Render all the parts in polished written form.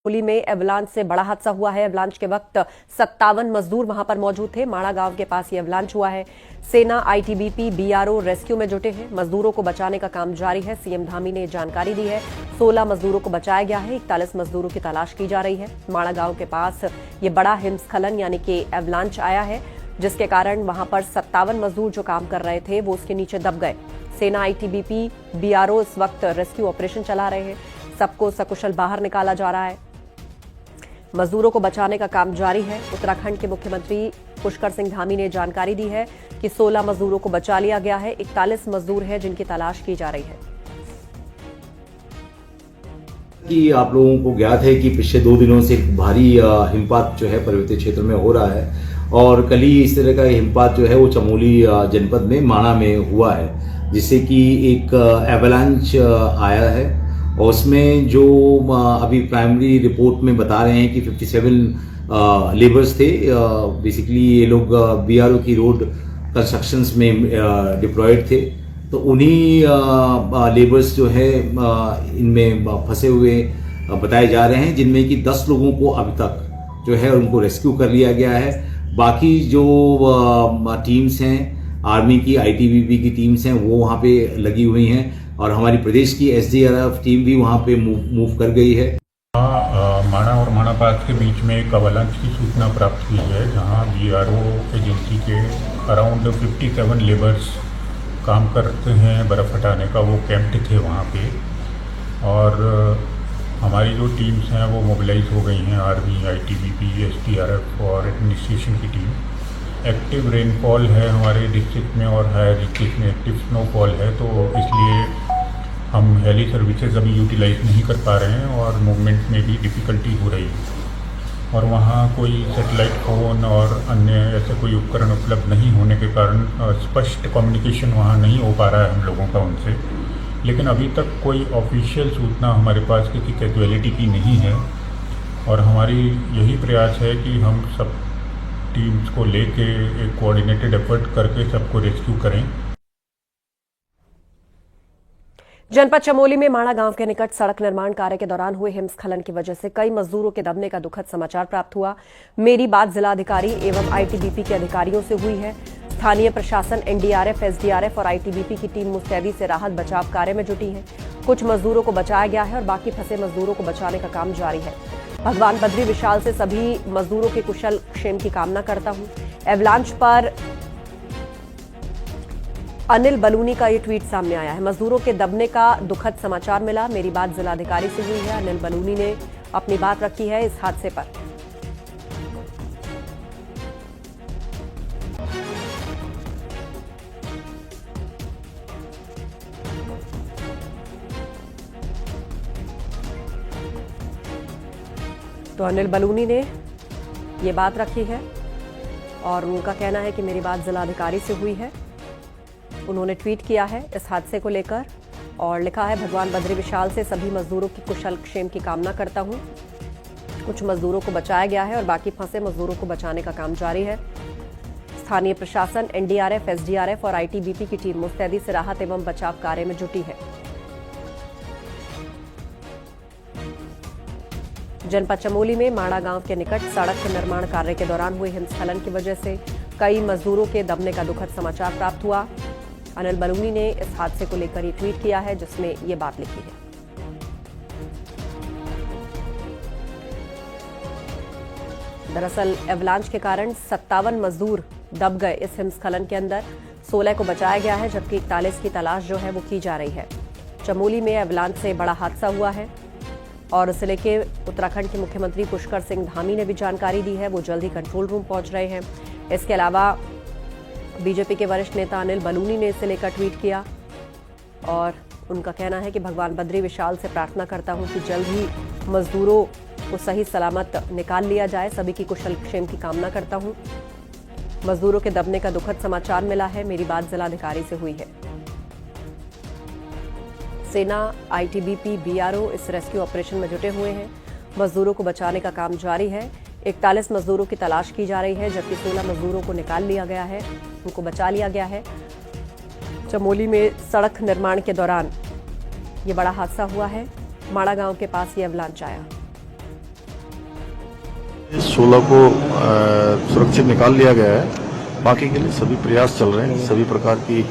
चमोली में एवलांच से बड़ा हादसा हुआ है। एवलांच के वक्त 57 मजदूर वहां पर मौजूद थे। माड़ा गांव के पास ये एवलांच हुआ है। सेना, आईटीबीपी, बीआरओ रेस्क्यू में जुटे हैं। मजदूरों को बचाने का काम जारी है। सीएम धामी ने जानकारी दी है। 16 मजदूरों को बचाया गया है। 41 मजदूरों की तलाश की जा रही है। माड़ा गांव के पास ये बड़ा हिमस्खलन यानी कि एवलांच आया है, जिसके कारण वहां पर 57 मजदूर जो काम कर रहे थे वो उसके नीचे दब गए। सेना, आईटीबीपी, बीआरओ इस वक्त रेस्क्यू ऑपरेशन चला रहे हैं। सबको सकुशल बाहर निकाला जा रहा है। मजदूरों को बचाने का काम जारी है। उत्तराखंड के मुख्यमंत्री पुष्कर सिंह धामी ने जानकारी दी है कि 16 मजदूरों को बचा लिया गया है। 41 मजदूर हैं जिनकी तलाश की जा रही है। कि आप लोगों को ज्ञात है कि पिछले 2 दिनों से भारी हिमपात जो है पर्वतीय क्षेत्र में हो रहा है और कल ही इस तरह का हिमपात जो है वो चमोली जनपद में माणा में हुआ है, जिससे कि एक एवलांच आया है और उसमें जो अभी प्राइमरी रिपोर्ट में बता रहे हैं कि 57 लेबर्स थे। बेसिकली ये लोग बीआरओ की रोड कंस्ट्रक्शंस में डिप्लॉयड थे, तो उन्हीं लेबर्स जो है इनमें फंसे हुए बताए जा रहे हैं, जिनमें कि 10 लोगों को अभी तक जो है उनको रेस्क्यू कर लिया गया है। बाकी जो टीम्स हैं, आर्मी की, आईटीबीपी की टीम्स हैं, वो वहाँ पे लगी हुई हैं और हमारी प्रदेश की एसडीआरएफ टीम भी वहाँ पे मूव कर गई है। माणा और माणापास के बीच में एक अवलांच की सूचना प्राप्त हुई है, जहाँ बीआरओ एजेंसी के अराउंड 57 लेबर्स काम करते हैं बर्फ़ हटाने का, वो कैंप्ड थे वहाँ पे। और हमारी जो टीम्स हैं वो मोबिलाइज हो गई हैं, आर्मी, आईटीबीपी, एसडीआरएफ और एडमिनिस्ट्रेशन की टीम। एक्टिव रेनफॉल है हमारे डिस्ट्रिक्ट में और हायर डिस्ट्रिक्ट में एक्टिव स्नोफॉल है, तो इसलिए हम हेली सर्विसेज अभी यूटिलाइज नहीं कर पा रहे हैं और मूवमेंट में भी डिफ़िकल्टी हो रही है। और वहाँ कोई सैटेलाइट फ़ोन और अन्य ऐसे कोई उपकरण उपलब्ध नहीं होने के कारण स्पष्ट कम्युनिकेशन वहाँ नहीं हो पा रहा है हम लोगों का उनसे। लेकिन अभी तक कोई ऑफिशियल सूचना हमारे पास किसी कैजुअलिटी की नहीं है और हमारी यही प्रयास है कि हम सब टीम्स को लेके एक कोऑर्डिनेटेड एफर्ट करके सबको रेस्क्यू करें। जनपद चमोली में माणा गांव के निकट सड़क निर्माण कार्य के दौरान हुए हिमस्खलन की वजह से कई मजदूरों के दबने का दुखद समाचार प्राप्त हुआ। मेरी बात जिलाधिकारी एवं आईटीबीपी के अधिकारियों से हुई है। स्थानीय प्रशासन, एनडीआरएफ, एसडीआरएफ और आईटीबीपी की टीम मुस्तैदी से राहत बचाव कार्य में जुटी है। कुछ मजदूरों को बचाया गया है और बाकी फंसे मजदूरों को बचाने का काम जारी है। भगवान बद्री विशाल से सभी मजदूरों के कुशल क्षेम की कामना करता हूं। एवलांच पर अनिल बलूनी का ये ट्वीट सामने आया है। मजदूरों के दबने का दुखद समाचार मिला। मेरी बात जिलाधिकारी से हुई है। अनिल बलूनी ने अपनी बात रखी है इस हादसे पर। तो अनिल बलूनी ने ये बात रखी है और उनका कहना है कि मेरी बात जिलाधिकारी से हुई है। उन्होंने ट्वीट किया है इस हादसे को लेकर और लिखा है, भगवान बद्री विशाल से सभी मजदूरों की कुशल क्षेम की कामना करता हूं। कुछ मजदूरों को बचाया गया है और बाकी फंसे मजदूरों को बचाने का काम जारी है। स्थानीय प्रशासन, एनडीआरएफ, एसडीआरएफ और आईटीबीपी की टीम मुस्तैदी से राहत एवं बचाव कार्य में जुटी है। जनपद चमोली में माणा गांव के निकट सड़क निर्माण कार्य के दौरान हुए हिमस्खलन की वजह से कई मजदूरों के दबने का दुखद समाचार प्राप्त हुआ। अनिल बलूनी ने इस हादसे को लेकर ये ट्वीट किया है, जिसमें ये बात लिखी है। दरअसल एवलांच के कारण 57 मजदूर दब गए इस हिमस्खलन के अंदर। 16 को बचाया गया है, जबकि 41 की तलाश जो है वो की जा रही है। चमोली में एवलांच से बड़ा हादसा हुआ है और इसे लेके उत्तराखंड के मुख्यमंत्री पुष्कर सिंह धामी ने भी जानकारी दी है। वो जल्द ही कंट्रोल रूम पहुंच रहे हैं। इसके अलावा बीजेपी के वरिष्ठ नेता अनिल बलूनी ने इसे लेकर ट्वीट किया और उनका कहना है कि भगवान बद्री विशाल से प्रार्थना करता हूं कि जल्द ही मजदूरों को सही सलामत निकाल लिया जाए। सभी की कुशल क्षेम की कामना करता हूं। मजदूरों के दबने का दुखद समाचार मिला है। मेरी बात जिलाधिकारी से हुई है। सेना, आईटीबीपी, बीआरओ इस रेस्क्यू ऑपरेशन में जुटे हुए हैं। मजदूरों को बचाने का काम जारी है। 41 मजदूरों की तलाश की जा रही है, जबकि 16 मजदूरों को निकाल लिया गया है, उनको बचा लिया गया है। चमोली में सड़क निर्माण के दौरान ये बड़ा हादसा हुआ है। माड़ा गांव के पास ये एवलांच आया। 16 को सुरक्षित निकाल लिया गया है। बाकी के लिए सभी प्रयास चल रहे हैं। सभी प्रकार की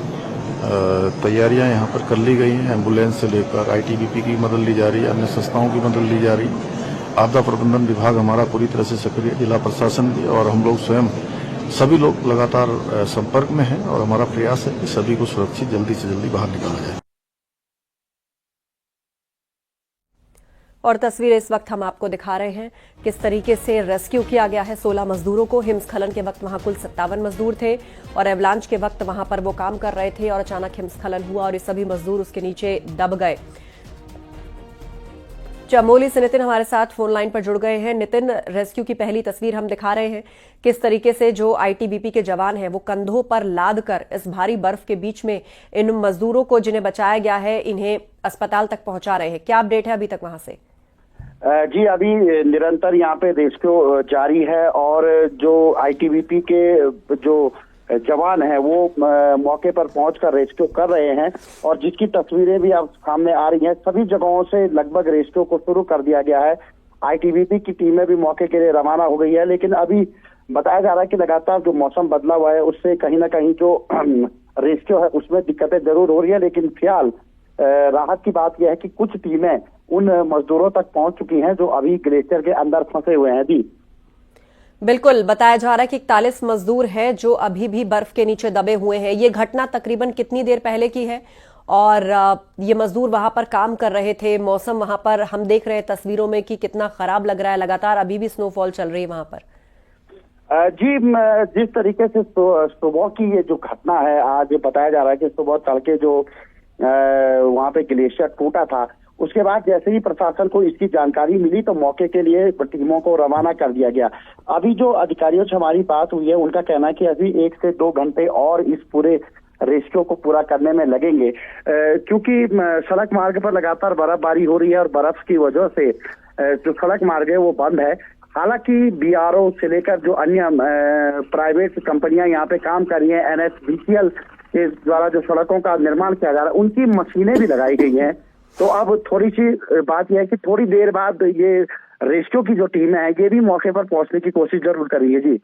तैयारियां यहाँ पर कर ली गई हैं। एम्बुलेंस से लेकर आईटीबीपी की मदद ली जा रही है, अन्य संस्थाओं की मदद ली जा रही है। आपदा प्रबंधन विभाग हमारा पूरी तरह से सक्रिय, जिला प्रशासन भी, और हम लोग स्वयं सभी लोग लगातार संपर्क में हैं और हमारा प्रयास है कि सभी को सुरक्षित जल्दी से जल्दी बाहर निकाला जाए। और तस्वीरें इस वक्त हम आपको दिखा रहे हैं किस तरीके से रेस्क्यू किया गया है 16 मजदूरों को। हिमस्खलन के वक्त वहां कुल 57 मजदूर थे और एवलांच के वक्त वहां पर वो काम कर रहे थे और अचानक हिमस्खलन हुआ और ये सभी मजदूर उसके नीचे दब गए। चमोली से नितिन हमारे साथ फोन लाइन पर जुड़ गए हैं। नितिन, रेस्क्यू की पहली तस्वीर हम दिखा रहे हैं किस तरीके से जो आईटीबीपी के जवान हैं वो कंधों पर लाद कर इस भारी बर्फ के बीच में इन मजदूरों को जिन्हें बचाया गया है इन्हें अस्पताल तक पहुंचा रहे हैं। क्या अपडेट है अभी तक वहां से? जी, अभी निरंतर यहाँ पे रेस्क्यू जारी है और जो आईटीबीपी के जो जवान हैं वो मौके पर पहुंचकर रेस्क्यू कर रहे हैं और जिसकी तस्वीरें भी अब सामने आ रही हैं। सभी जगहों से लगभग रेस्क्यू को शुरू कर दिया गया है। आईटीबीपी की टीमें भी मौके के लिए रवाना हो गई है, लेकिन अभी बताया जा रहा है कि लगातार जो मौसम बदला हुआ है उससे कहीं ना कहीं जो रेस्क्यू है उसमें दिक्कतें जरूर हो रही है। लेकिन फिलहाल राहत की बात यह है कि कुछ टीमें उन मजदूरों तक पहुंच चुकी हैं जो अभी ग्लेशियर के अंदर फंसे हुए हैं। जी बिल्कुल, बताया जा रहा है कि 41 मजदूर हैं जो अभी भी बर्फ के नीचे दबे हुए हैं। ये घटना तकरीबन कितनी देर पहले की है और ये मजदूर वहां पर काम कर रहे थे? मौसम वहां पर हम देख रहे हैं तस्वीरों में कि कितना खराब लग रहा है, लगातार अभी भी स्नोफॉल चल रही है वहां पर। जी, जिस तरीके से सुबह की ये जो घटना है, आज बताया जा रहा है कि सुबह तड़के जो वहां पे ग्लेशियर टूटा था, उसके बाद जैसे ही प्रशासन को इसकी जानकारी मिली तो मौके के लिए टीमों को रवाना कर दिया गया। अभी जो अधिकारियों से हमारी बात हुई है उनका कहना है कि अभी 1 से 2 घंटे और इस पूरे रेस्क्यू को पूरा करने में लगेंगे, क्योंकि सड़क मार्ग पर लगातार बर्फबारी हो रही है और बर्फ की वजह से जो सड़क मार्ग है वो बंद है। हालांकि बीआरओ से लेकर जो अन्य प्राइवेट कंपनियां यहाँ पे काम कर रही हैं, एनएचपीसीएल के द्वारा जो सड़कों का निर्माण किया जा रहा है उनकी मशीनें भी लगाई गई हैं। तो अब थोड़ी सी बात यह है कि थोड़ी देर बाद ये रेस्क्यू की जो टीम है ये भी मौके पर पहुंचने की कोशिश जरूर कर रही है। जी,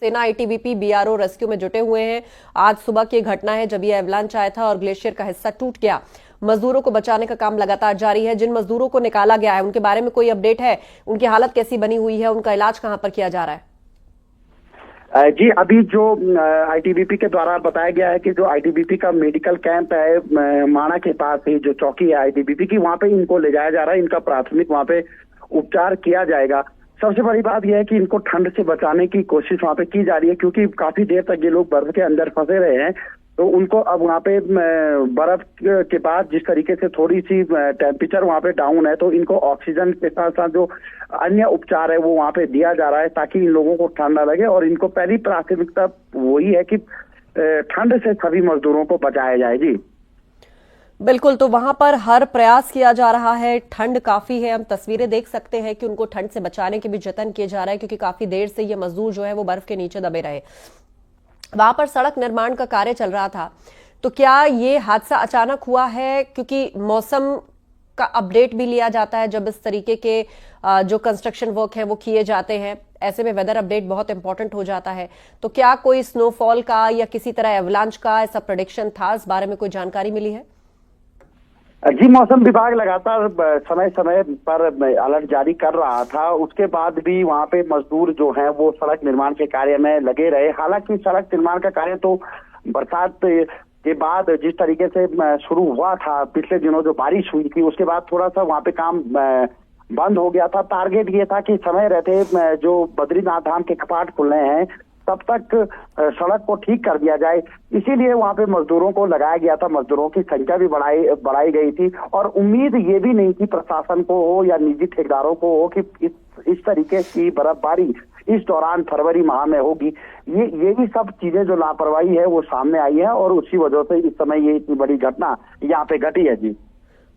सेना, आईटीबीपी, बीआरओ रेस्क्यू में जुटे हुए हैं। आज सुबह की घटना है जब ये एवलांच आया था और ग्लेशियर का हिस्सा टूट गया। मजदूरों को बचाने का काम लगातार जारी है। जिन मजदूरों को निकाला गया है उनके बारे में कोई अपडेट है? उनकी हालत कैसी बनी हुई है? उनका इलाज कहां पर किया जा रहा है? जी, अभी जो आईटीबीपी के द्वारा बताया गया है कि जो आईटीबीपी का मेडिकल कैंप है माणा के पास ही जो चौकी है आईटीबीपी की, वहां पे इनको ले जाया जा रहा है। इनका प्राथमिक वहां पे उपचार किया जाएगा। सबसे बड़ी बात यह है कि इनको ठंड से बचाने की कोशिश वहां पे की जा रही है, क्योंकि काफी देर तक ये लोग बर्फ के अंदर फंसे रहे हैं। तो उनको अब वहां पे बर्फ के बाद जिस तरीके से थोड़ी सी टेम्परेचर वहां पे डाउन है तो इनको ऑक्सीजन के साथ साथ जो अन्य उपचार है वो वहां पे दिया जा रहा है ताकि इन लोगों को ठंड न लगे। और इनको पहली प्राथमिकता वही है कि ठंड से सभी मजदूरों को बचाया जाए। जी बिल्कुल, तो वहां पर हर प्रयास किया जा रहा है। ठंड काफी है, हम तस्वीरें देख सकते हैं कि उनको ठंड से बचाने के भी जतन किए जा रहे हैं, क्योंकि काफी देर से ये मजदूर जो है वो बर्फ के नीचे दबे रहे। वहां पर सड़क निर्माण का कार्य चल रहा था, तो क्या ये हादसा अचानक हुआ है? क्योंकि मौसम का अपडेट भी लिया जाता है जब इस तरीके के जो कंस्ट्रक्शन वर्क है वो किए जाते हैं, ऐसे में वेदर अपडेट बहुत इंपॉर्टेंट हो जाता है। तो क्या कोई स्नोफॉल का या किसी तरह एवलांच का ऐसा प्रेडिक्शन था? इस बारे में कोई जानकारी मिली है? जी, मौसम विभाग लगातार समय समय पर अलर्ट जारी कर रहा था। उसके बाद भी वहां पे मजदूर जो हैं वो सड़क निर्माण के कार्य में लगे रहे। हालांकि सड़क निर्माण का कार्य तो बरसात के बाद जिस तरीके से शुरू हुआ था, पिछले दिनों जो बारिश हुई थी उसके बाद थोड़ा सा वहां पे काम बंद हो गया था। टारगेट ये था कि समय रहते जो बद्रीनाथ धाम के कपाट खुलने हैं तब तक सड़क को ठीक कर दिया जाए, इसीलिए वहां पे मजदूरों को लगाया गया था। मजदूरों की संख्या भी बढ़ाई गई थी और उम्मीद ये भी नहीं थी प्रशासन को हो या निजी ठेकेदारों को हो कि इस तरीके की बर्फबारी इस दौरान फरवरी माह में होगी। ये भी सब चीजें जो लापरवाही है वो सामने आई है और उसी वजह से इस समय ये इतनी बड़ी घटना यहाँ पे घटी है। जी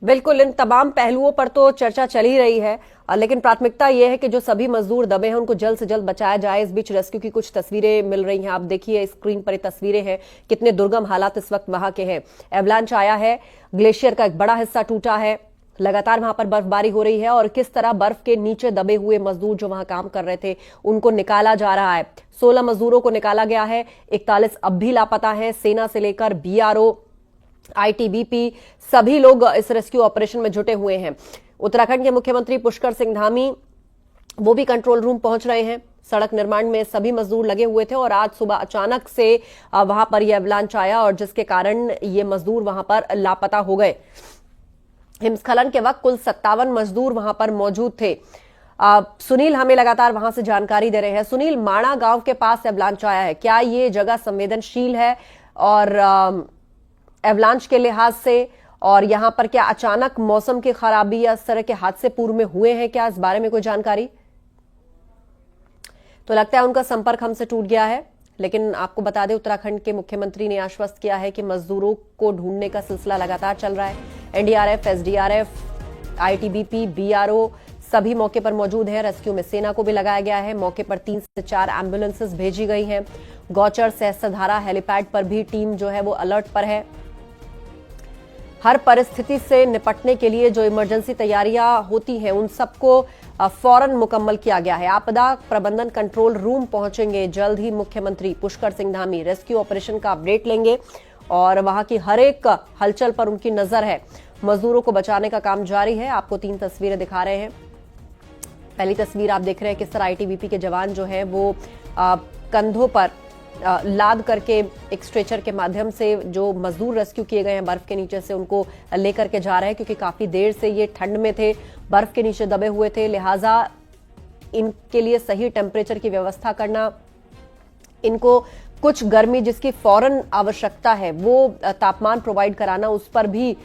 बिल्कुल, इन तमाम पहलुओं पर तो चर्चा चल ही रही है, लेकिन प्राथमिकता यह है कि जो सभी मजदूर दबे हैं उनको जल्द से जल्द बचाया जाए। इस बीच रेस्क्यू की कुछ तस्वीरें मिल रही हैं, आप देखिए स्क्रीन पर ये तस्वीरें हैं, कितने दुर्गम हालात इस वक्त वहां के हैं। एवलांच आया है, ग्लेशियर का एक बड़ा हिस्सा टूटा है, लगातार वहां पर बर्फबारी हो रही है और किस तरह बर्फ के नीचे दबे हुए मजदूर जो वहां काम कर रहे थे उनको निकाला जा रहा है। 16 मजदूरों को निकाला गया है, 41 अब भी लापता हैं। सेना से लेकर बीआरओ, आईटीबीपी सभी लोग इस रेस्क्यू ऑपरेशन में जुटे हुए हैं। उत्तराखंड के मुख्यमंत्री पुष्कर सिंह धामी वो भी कंट्रोल रूम पहुंच रहे हैं। सड़क निर्माण में सभी मजदूर लगे हुए थे और आज सुबह अचानक से वहां पर यह अवलांच आया और जिसके कारण ये मजदूर वहां पर लापता हो गए। हिमस्खलन के वक्त कुल 57 मजदूर वहां पर मौजूद थे। सुनील हमें लगातार वहां से जानकारी दे रहे हैं। सुनील, माणा गांव के पास एवलांच आया है, क्या ये जगह संवेदनशील है और एवलांच के लिहाज से, और यहां पर क्या अचानक मौसम की खराबी या इस तरह के हादसे पूर्व में हुए हैं क्या, इस बारे में कोई जानकारी? तो लगता है उनका संपर्क हमसे टूट गया है, लेकिन आपको बता दें उत्तराखंड के मुख्यमंत्री ने आश्वस्त किया है कि मजदूरों को ढूंढने का सिलसिला लगातार चल रहा है। एनडीआरएफ, एसडीआरएफ, आईटीबीपी, बीआरओ सभी मौके पर मौजूद हैं। रेस्क्यू में सेना को भी लगाया गया है। मौके पर 3 से 4 एम्बुलेंसेस भेजी गई हैं। गौचर, सहस्त्रधारा हेलीपैड पर भी टीम जो है वो अलर्ट पर है। हर परिस्थिति से निपटने के लिए जो इमरजेंसी तैयारियां होती हैं उन सबको फौरन मुकम्मल किया गया है। आपदा प्रबंधन कंट्रोल रूम पहुंचेंगे जल्द ही मुख्यमंत्री पुष्कर सिंह धामी, रेस्क्यू ऑपरेशन का अपडेट लेंगे और वहां की हर एक हलचल पर उनकी नजर है। मजदूरों को बचाने का काम जारी है। आपको 3 तस्वीरें दिखा रहे हैं। पहली तस्वीर आप देख रहे हैं किस तरह आईटीबीपी के जवान जो है वो कंधों पर लाद करके एक स्ट्रेचर के माध्यम से जो मजदूर रेस्क्यू किए गए हैं बर्फ के नीचे से उनको लेकर के जा रहे हैं, क्योंकि काफी देर से ये ठंड में थे, बर्फ के नीचे दबे हुए थे, लिहाजा इनके लिए सही टेम्परेचर की व्यवस्था करना, इनको कुछ गर्मी जिसकी फौरन आवश्यकता है वो तापमान प्रोवाइड कराना, उस पर भी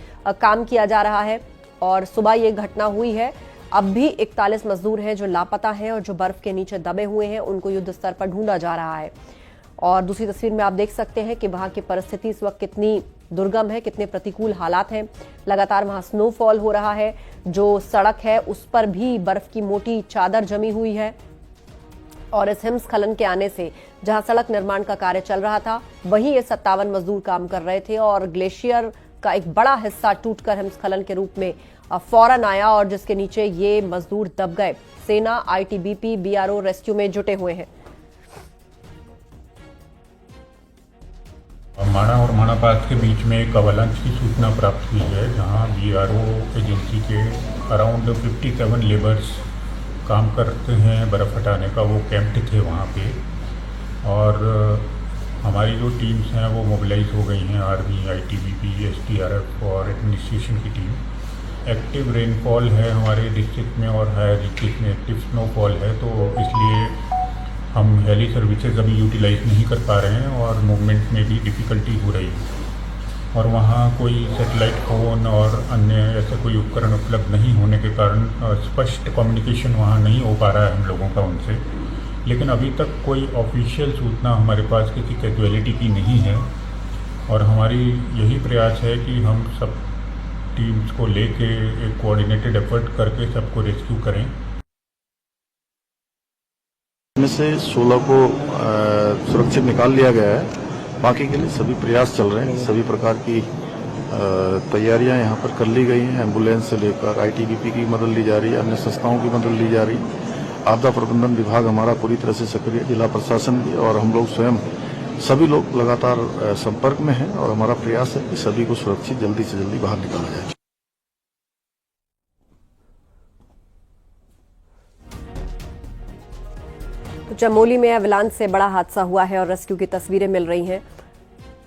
काम किया जा रहा है। और सुबह ये घटना हुई है। अब भी 41 मजदूर हैं जो लापता हैं और जो बर्फ के नीचे दबे हुए हैं, उनको युद्ध स्तर पर ढूंढा जा रहा है। और दूसरी तस्वीर में आप देख सकते हैं कि वहां की परिस्थिति इस वक्त कितनी दुर्गम है, कितने प्रतिकूल हालात हैं। लगातार वहां स्नोफॉल हो रहा है। जो सड़क है उस पर भी बर्फ की मोटी चादर जमी हुई है और इस हिमस्खलन के आने से जहां सड़क निर्माण का कार्य चल रहा था वहीं ये 57 मजदूर काम कर रहे थे और ग्लेशियर का एक बड़ा हिस्सा टूटकर हिमस्खलन के रूप में फौरन आया और जिसके नीचे ये मजदूर दब गए। सेना, आईटीबीपी, बीआरओ रेस्क्यू में जुटे हुए हैं। माणा और माणा पास के बीच में एक अवलांच की सूचना प्राप्त हुई है, जहां बीआरओ एजेंसी के अराउंड 57 लेबर्स काम करते हैं बर्फ़ हटाने का, वो कैंप्ड थे वहाँ पे। और हमारी जो टीम्स हैं वो मोबिलाइज हो गई हैं, आर्मी, आईटीबीपी, एसडीआरएफ और एडमिनिस्ट्रेशन की टीम। एक्टिव रेनफॉल है हमारे डिस्ट्रिक्ट में और हायर डिस्ट्रिक्ट में एक्टिव स्नोफॉल है, तो इसलिए हम हेली सर्विसेज अभी यूटिलाइज नहीं कर पा रहे हैं और मूवमेंट में भी डिफ़िकल्टी हो रही है। और वहाँ कोई सैटेलाइट फ़ोन और अन्य ऐसे कोई उपकरण उपलब्ध नहीं होने के कारण स्पष्ट कम्युनिकेशन वहाँ नहीं हो पा रहा है हम लोगों का उनसे। लेकिन अभी तक कोई ऑफिशियल सूचना हमारे पास किसी कैजुअलिटी की नहीं है और हमारी यही प्रयास है कि हम सब टीम्स को लेके एक कोऑर्डिनेटेड एफर्ट करके सबको रेस्क्यू करें। इनमें से 16 को सुरक्षित निकाल लिया गया है। बाकी के लिए सभी प्रयास चल रहे हैं। सभी प्रकार की तैयारियां यहाँ पर कर ली गई हैं। एम्बुलेंस से लेकर आईटीबीपी की मदद ली जा रही है, अन्य संस्थाओं की मदद ली जा रही है। आपदा प्रबंधन विभाग हमारा पूरी तरह से सक्रिय, जिला प्रशासन भी, और हम लोग स्वयं सभी लोग लगातार संपर्क में हैं और हमारा प्रयास है कि सभी को सुरक्षित जल्दी से जल्दी बाहर निकाला जाए। तो चमोली में एवलांच से बड़ा हादसा हुआ है और रेस्क्यू की तस्वीरें मिल रही हैं।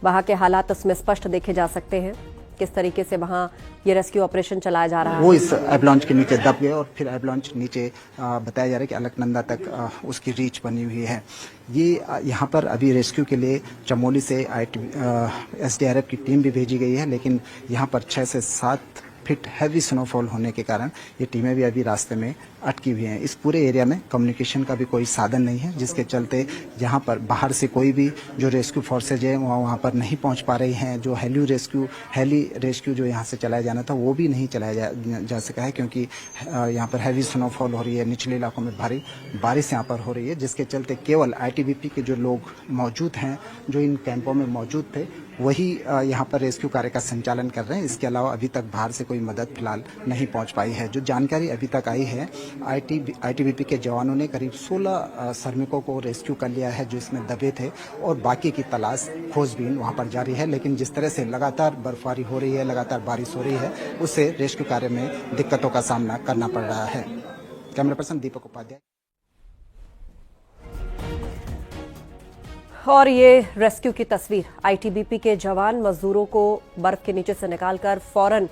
वहां के हालात उसमें स्पष्ट देखे जा सकते हैं, किस तरीके से वहां ये रेस्क्यू ऑपरेशन चलाया जा रहा है। वो इस एवलांच के नीचे दब गए और फिर एवलांच नीचे बताया जा रहा है कि अलकनंदा तक उसकी रीच बनी हुई है। ये यहाँ पर अभी रेस्क्यू के लिए चमोली से एसडीआरएफ की टीम भी भेजी गई है, लेकिन यहाँ पर 6 से 7 फीट हैवी स्नोफॉल होने के कारण ये टीमें भी अभी रास्ते में अटकी हुई हैं। इस पूरे एरिया में कम्युनिकेशन का भी कोई साधन नहीं है, जिसके चलते यहाँ पर बाहर से कोई भी जो रेस्क्यू फोर्सेज है वहाँ पर नहीं पहुँच पा रही हैं। जो हेली रेस्क्यू जो यहाँ से चलाया जाना था वो भी नहीं चलाया जा सका है, क्योंकि यहाँ पर हैवी स्नोफॉल हो रही है। निचले इलाकों में भारी बारिश यहाँ पर हो रही है, जिसके चलते केवल आईटीबीपी के जो लोग मौजूद हैं, जो इन कैंपों में मौजूद थे, वही यहाँ पर रेस्क्यू कार्य का संचालन कर रहे हैं। इसके अलावा अभी तक बाहर से कोई मदद फिलहाल नहीं पहुंच पाई है। जो जानकारी अभी तक आई है, आईटीबीपी के जवानों ने करीब 16 श्रमिकों को रेस्क्यू कर लिया है जो इसमें दबे थे, और बाकी की तलाश खोजबीन वहां पर जारी है। लेकिन जिस तरह से लगातार बर्फबारी हो रही है, लगातार बारिश हो रही है, उससे रेस्क्यू कार्य में दिक्कतों का सामना करना पड़ रहा है। कैमरा पर्सन दीपक उपाध्याय। और ये रेस्क्यू की तस्वीर, आईटीबीपी के जवान मजदूरों को बर्फ के नीचे से निकालकर फौरन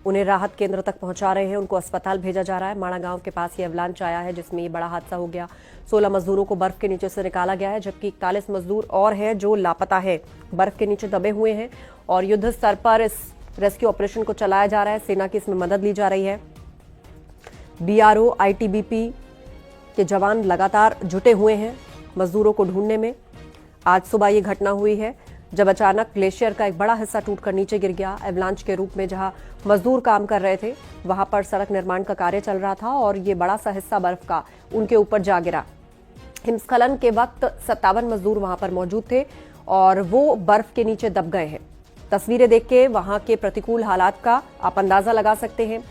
उन्हें राहत केंद्र तक पहुंचा रहे हैं। उनको अस्पताल भेजा जा रहा है। माणा गांव के पास ये अवलांच आया है जिसमें ये बड़ा हादसा हो गया। 16 मजदूरों को बर्फ के नीचे से निकाला गया है, जबकि 41 मजदूर और हैं जो लापता है, बर्फ के नीचे दबे हुए हैं। और युद्ध स्तर पर इस रेस्क्यू ऑपरेशन को चलाया जा रहा है। सेना की इसमें मदद ली जा रही है। बीआरओ, आईटीबीपी के जवान लगातार जुटे हुए हैं मजदूरों को ढूंढने में। आज सुबह ये घटना हुई है जब अचानक ग्लेशियर का एक बड़ा हिस्सा टूटकर नीचे गिर गया। एवलांच के रूप में जहां मजदूर काम कर रहे थे वहां पर सड़क निर्माण का कार्य चल रहा था और ये बड़ा सा हिस्सा बर्फ का उनके ऊपर जा गिरा। हिमस्खलन के वक्त 57 मजदूर वहां पर मौजूद थे और वो बर्फ के नीचे दब गए हैं। तस्वीरें देख के वहां के प्रतिकूल हालात का आप अंदाजा लगा सकते हैं,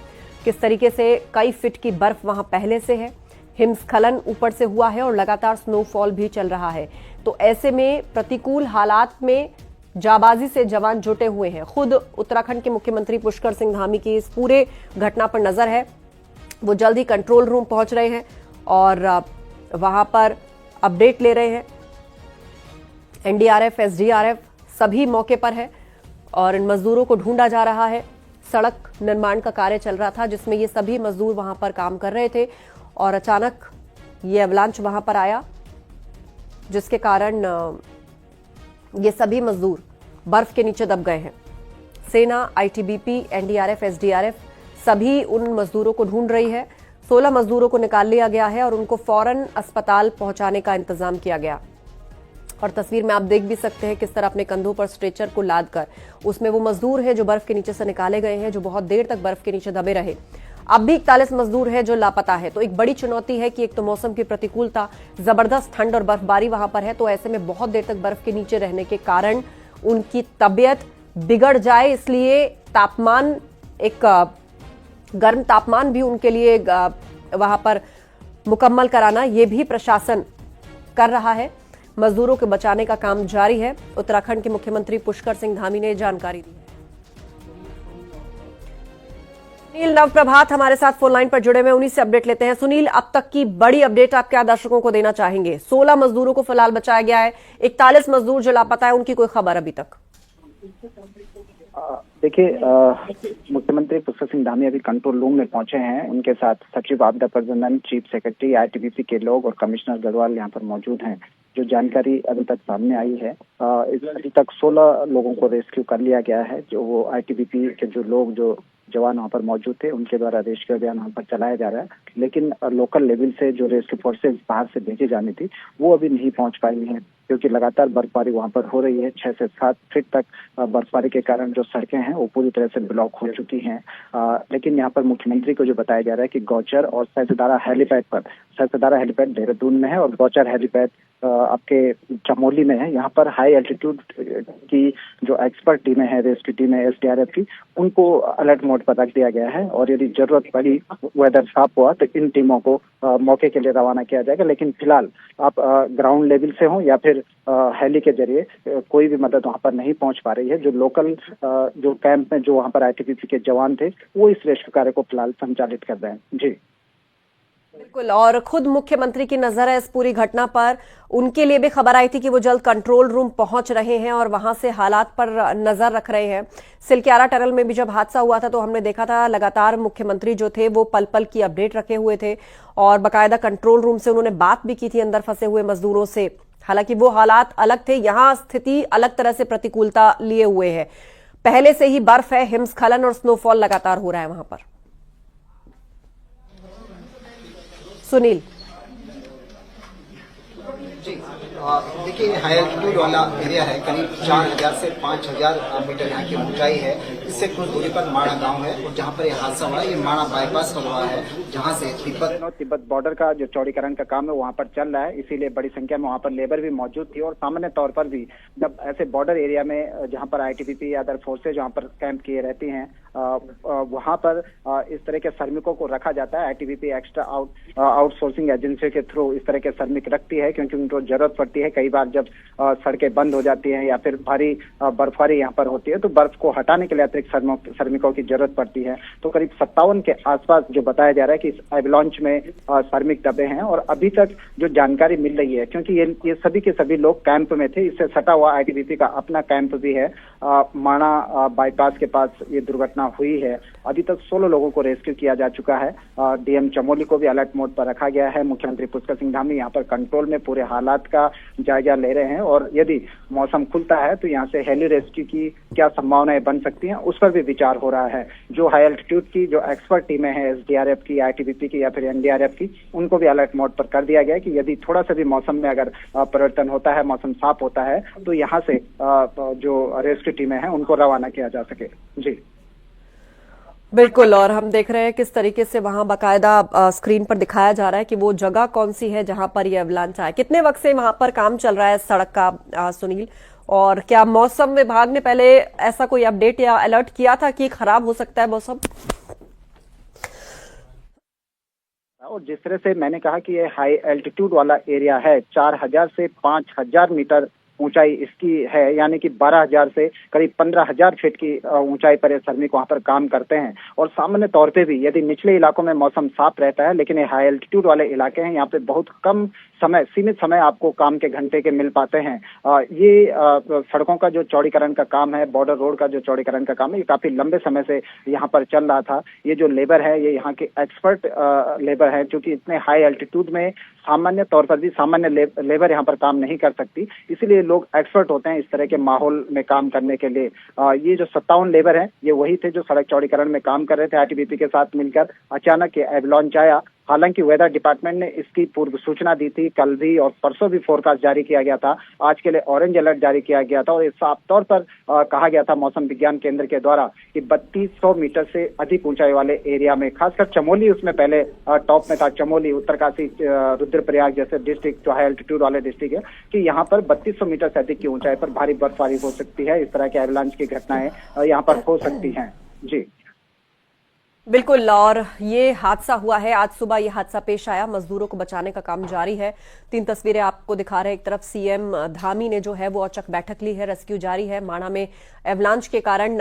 किस तरीके से कई फीट की बर्फ वहां पहले से है। हिमस्खलन ऊपर से हुआ है और लगातार स्नोफॉल भी चल रहा है। तो ऐसे में प्रतिकूल हालात में जाबाजी से जवान जुटे हुए हैं। खुद उत्तराखंड के मुख्यमंत्री पुष्कर सिंह धामी की इस पूरे घटना पर नजर है। वो जल्द ही कंट्रोल रूम पहुंच रहे हैं और वहां पर अपडेट ले रहे हैं। एनडीआरएफ, एसडीआरएफ सभी मौके पर है और इन मजदूरों को ढूंढा जा रहा है। सड़क निर्माण का कार्य चल रहा था जिसमें ये सभी मजदूर वहां पर काम कर रहे थे और अचानक ये अवलांच वहां पर आया, जिसके कारण ये सभी मजदूर बर्फ के नीचे दब गए हैं। सेना, आईटीबीपी, एनडीआरएफ, एसडीआरएफ सभी उन मजदूरों को ढूंढ रही है। 16 मजदूरों को निकाल लिया गया है और उनको फौरन अस्पताल पहुंचाने का इंतजाम किया गया। और तस्वीर में आप देख भी सकते हैं किस तरह अपने कंधों पर स्ट्रेचर को लाद कर उसमें वो मजदूर हैं जो बर्फ के नीचे से निकाले गए हैं, जो बहुत देर तक बर्फ के नीचे दबे रहे। अब भी 41 मजदूर हैं जो लापता है। तो एक बड़ी चुनौती है कि एक तो मौसम की प्रतिकूलता, जबरदस्त ठंड और बर्फबारी वहां पर है, तो ऐसे में बहुत देर तक बर्फ के नीचे रहने के कारण उनकी तबीयत बिगड़ जाए, इसलिए तापमान, एक गर्म तापमान भी उनके लिए वहां पर मुकम्मल कराना, ये भी प्रशासन कर रहा है। मजदूरों को बचाने का काम जारी है। उत्तराखंड के मुख्यमंत्री पुष्कर सिंह धामी ने जानकारी दी। सुनील नवप्रभात हमारे साथ फोन लाइन पर जुड़े हुए, उन्हीं से अपडेट लेते हैं। सुनील, अब तक की बड़ी अपडेट आप क्या दर्शकों को देना चाहेंगे? 16 मजदूरों को फिलहाल बचाया गया है, 41 मजदूर जो लापता है उनकी कोई खबर अभी तक? देखिए, मुख्यमंत्री पुष्कर सिंह धामी अभी कंट्रोल रूम में पहुंचे हैं। उनके साथ सचिव आपदा प्रबंधन, चीफ सेक्रेटरी, आईटीबीपी के लोग और कमिश्नर गढ़वाल यहाँ पर मौजूद हैं। जो जानकारी अभी तक सामने आई है, अभी तक 16 लोगों को रेस्क्यू कर लिया गया है। जो वो आईटीबीपी के जो लोग, जो जवान वहाँ पर मौजूद थे, उनके द्वारा रेस्क्यू अभियान वहाँ पर चलाया जा रहा है। लेकिन लोकल लेवल से जो रेस्क्यू फोर्सेज बाहर से भेजी जानी थी वो अभी नहीं पहुँच पाई हैं, क्योंकि लगातार बर्फबारी वहाँ पर हो रही है। 6 से 7 फीट तक बर्फबारी के कारण जो सड़कें हैं वो पूरी तरह से ब्लॉक हो चुकी हैं। लेकिन यहाँ पर मुख्यमंत्री को जो बताया जा रहा है कि गौचर और सहस्त्रधारा हेलीपैड पर, सहस्त्रधारा हेलीपैड देहरादून में है और गौचर हेलीपैड आपके चमोली में है। यहाँ पर हाई एल्टीट्यूड की जो एक्सपर्ट टीमें हैं, रेस्क्यू टीमें एसडीआरएफ की, उनको अलर्ट मोड पर रख दिया गया है और यदि जरूरत पड़ी, वेदर साफ हुआ, तो इन टीमों को मौके के लिए रवाना किया जाएगा। लेकिन फिलहाल आप ग्राउंड लेवल से हो या फिर हेली के जरिए कोई भी मदद वहाँ पर नहीं पहुँच पा रही है। जो लोकल जो कैंप में जो वहाँ पर आईटीबीपी के जवान थे वो इस रेस्क्यू कार्य को फिलहाल संचालित कर रहे हैं। जी बिल्कुल, और खुद मुख्यमंत्री की नजर है इस पूरी घटना पर। उनके लिए भी खबर आई थी कि वो जल्द कंट्रोल रूम पहुंच रहे हैं और वहां से हालात पर नजर रख रहे हैं। सिलक्यारा टनल में भी जब हादसा हुआ था तो हमने देखा था लगातार मुख्यमंत्री जो थे वो पल पल की अपडेट रखे हुए थे और बाकायदा कंट्रोल रूम से उन्होंने बात भी की थी अंदर फंसे हुए मजदूरों से। हालांकि वो हालात अलग थे, यहाँ स्थिति अलग तरह से प्रतिकूलता लिए हुए है। पहले से ही बर्फ है, हिमस्खलन और स्नोफॉल लगातार हो रहा है वहां पर। सुनील जी, देखिए हाई एल्टीट्यूड वाला एरिया है, करीब 4000 से 5000 मीटर यहाँ की ऊंचाई है। इससे कुछ दूरी पर माणा गांव है और जहां पर यह हादसा हुआ है ये माणा बाईपास पर हुआ है, जहां से तिब्बत बॉर्डर का जो चौड़ीकरण का काम है वहां पर चल रहा है, इसीलिए बड़ी संख्या में वहां पर लेबर भी मौजूद थी। और सामान्य तौर पर भी जब ऐसे बॉर्डर एरिया में जहां पर आईटीबीपी या अदर फोर्सेज जहां पर कैंप किए रहती हैं वहां पर इस तरह के श्रमिकों को रखा जाता है। आईटीबीपी एक्स्ट्रा आउटसोर्सिंग एजेंसी के थ्रू इस तरह के श्रमिक रखती है, क्योंकि उनको जरूरत पड़ती है। कई बार जब सड़कें बंद हो जाती हैं या फिर भारी बर्फबारी यहाँ पर होती है तो बर्फ को हटाने के लिए अतिरिक्त श्रमिकों की जरूरत पड़ती है। तो करीब 57 के आसपास जो बताया जा रहा है कि इस एवलांच में श्रमिक दबे हैं। और अभी तक जो जानकारी मिल रही है, क्योंकि ये सभी के सभी लोग कैंप में थे, इससे सटा हुआ आईटीबीपी का अपना कैंप भी है। माणा बाईपास के पास ये दुर्घटना हुई है। अभी तक 16 लोगों को रेस्क्यू किया जा चुका है। डीएम चमोली को भी अलर्ट मोड पर रखा गया है। मुख्यमंत्री पुष्कर सिंह धामी यहाँ पर कंट्रोल में पूरे हालात का जायजा ले रहे हैं और यदि मौसम खुलता है तो यहाँ से हेली रेस्क्यू की क्या संभावनाएं बन सकती हैं उस पर भी विचार हो रहा है। जो हाई एल्टीट्यूड की जो एक्सपर्ट टीमें हैं एसडीआरएफ की, आईटीबीपी की या फिर एनडीआरएफ की, उनको भी अलर्ट मोड पर कर दिया गया है कि यदि थोड़ा सा भी मौसम में अगर परिवर्तन होता है, मौसम साफ होता है तो यहाँ से जो रेस्क्यू टीमें हैं उनको रवाना किया जा सके। जी बिल्कुल, और हम देख रहे हैं किस तरीके से वहां बाकायदा स्क्रीन पर दिखाया जा रहा है कि वो जगह कौन सी है जहां पर ये एवलांच आया। कितने वक्त से वहां पर काम चल रहा है सड़क का सुनील, और क्या मौसम विभाग ने पहले ऐसा कोई अपडेट या अलर्ट किया था कि खराब हो सकता है मौसम? और जिस तरह से मैंने कहा कि ये हाई एल्टीट्यूड वाला एरिया है, 4000 से 5000 मीटर ऊंचाई इसकी है, यानी कि 12,000 से करीब 15,000 फीट की ऊंचाई पर ये श्रमिक वहां पर काम करते हैं। और सामान्य तौर पे भी यदि निचले इलाकों में मौसम साफ रहता है, लेकिन ये हाई एल्टीट्यूड वाले इलाके हैं, यहाँ पे बहुत कम समय, सीमित समय आपको काम के घंटे के मिल पाते हैं। ये सड़कों का जो चौड़ीकरण का काम है, बॉर्डर रोड का जो चौड़ीकरण का काम है, ये काफी लंबे समय से यहाँ पर चल रहा था। ये जो लेबर है ये यहाँ के एक्सपर्ट लेबर है, क्योंकि इतने हाई एल्टीट्यूड में सामान्य तौर पर भी सामान्य लेबर यहाँ पर काम नहीं कर सकती, इसीलिए लोग एक्सपर्ट होते हैं इस तरह के माहौल में काम करने के लिए। ये जो 57 लेबर हैं ये वही थे जो सड़क चौड़ीकरण में काम कर रहे थे आईटीबीपी के साथ मिलकर। अचानक ये एवलांच आया। हालांकि वेदर डिपार्टमेंट ने इसकी पूर्व सूचना दी थी, कल भी और परसों भी फोरकास्ट जारी किया गया था। आज के लिए ऑरेंज अलर्ट जारी किया गया था और साफ तौर पर कहा गया था मौसम विज्ञान केंद्र के द्वारा कि 3200 मीटर से अधिक ऊंचाई वाले एरिया में, खासकर चमोली उसमें पहले टॉप में था, चमोली, उत्तरकाशी, रुद्रप्रयाग जैसे डिस्ट्रिक्ट जो हाई एल्टीट्यूड वाले डिस्ट्रिक्ट है, कि यहाँ पर 3200 मीटर से अधिक की ऊंचाई पर भारी बर्फबारी हो सकती है। इस तरह के एवलांच की घटनाएं यहाँ पर हो सकती हैं। जी बिल्कुल, और ये हादसा हुआ है आज सुबह, ये हादसा पेश आया। मजदूरों को बचाने का काम जारी है। 3 तस्वीरें आपको दिखा रहे हैं। एक तरफ सीएम धामी ने जो है वो औचक बैठक ली है, रेस्क्यू जारी है। माणा में एवलांच के कारण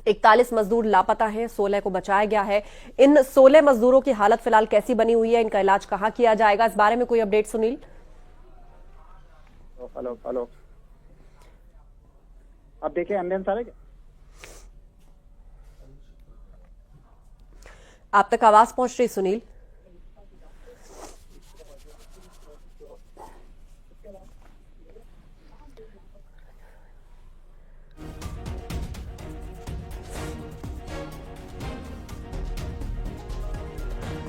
41 मजदूर लापता हैं, 16 को बचाया गया है। इन 16 मजदूरों की हालत फिलहाल कैसी बनी हुई है, इनका इलाज कहाँ किया जाएगा, इस बारे में कोई अपडेट सुनील? हेलो, अब देखिए एम्बुलेंस आ रही है, आप तक आवाज पहुंच रही सुनील?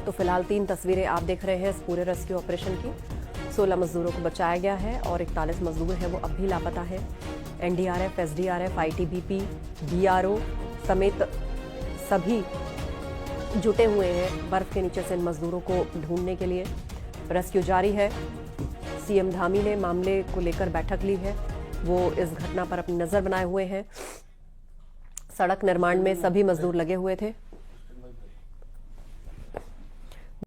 तो फिलहाल 3 तस्वीरें आप देख रहे हैं इस पूरे रेस्क्यू ऑपरेशन की। 16 मजदूरों को बचाया गया है और 41 मजदूर हैं वो अब भी लापता है। एनडीआरएफ, एसडीआरएफ, आईटीबीपी, बीआरओ समेत सभी जुटे हुए हैं बर्फ के नीचे से इन मजदूरों को ढूंढने के लिए। रेस्क्यू जारी है। सीएम धामी ने मामले को लेकर बैठक ली है, वो इस घटना पर अपनी नजर बनाए हुए हैं। सड़क निर्माण में सभी मजदूर लगे हुए थे।